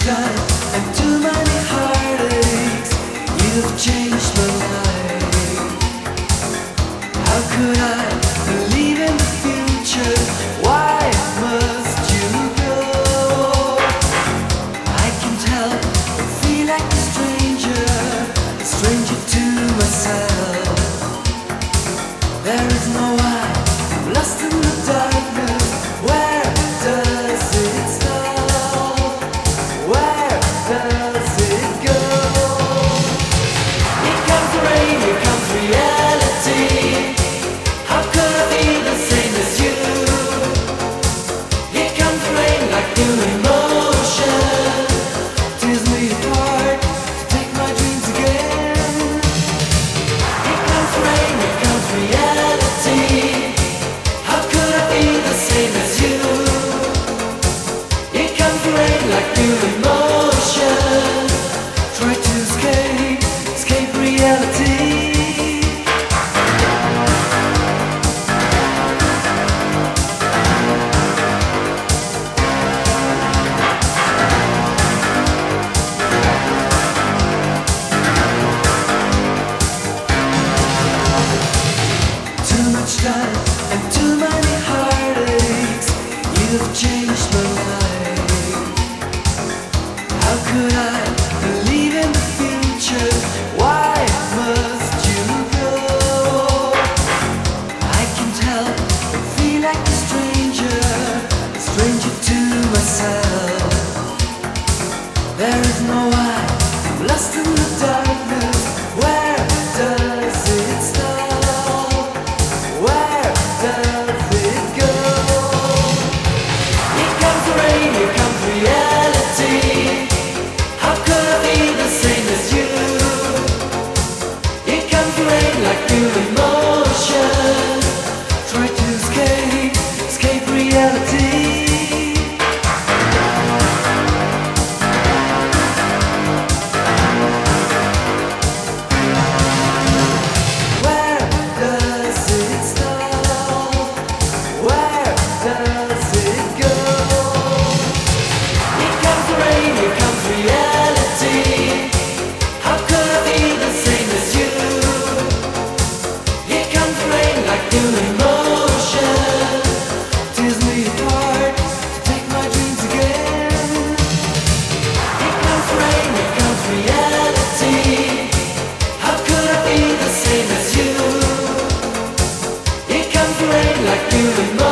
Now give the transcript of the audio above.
time and too many heartaches. You've changed my life. How could I believe in the future? Why must you go? I can't help but feel like a stranger to myself. There is no I, I'm lost in the darkness. Where does it stop? Where does it go? Here comes the rain, here comes reality. How could I be the same as you? Here comes the rain like new emotion. Tears me apart to take my dreams again. Here comes the rain, here comes reality. How could I be the same as you? Here comes the rain like new emotion. Try to escape reality. Too much time and too many heartaches. You've changed my life. How could I believe in the future? Why must you go? I can't help but feel like a stranger to myself. There is no I, I'm lost in the darkness. Where does it stop? Where does it go? Here comes the rain, here comes reality. How could I be the same as you? Here comes the rain like new emotion. Try to escape reality. Where does it stop? Where does it go? Here comes the rain, here comes reality. How could I be the same as you? Here comes the rain like new emotion. Tears me apart to take my dreams again. Here comes the rain, here comes reality. How could I be the same as you? Here comes the rain like new emotion.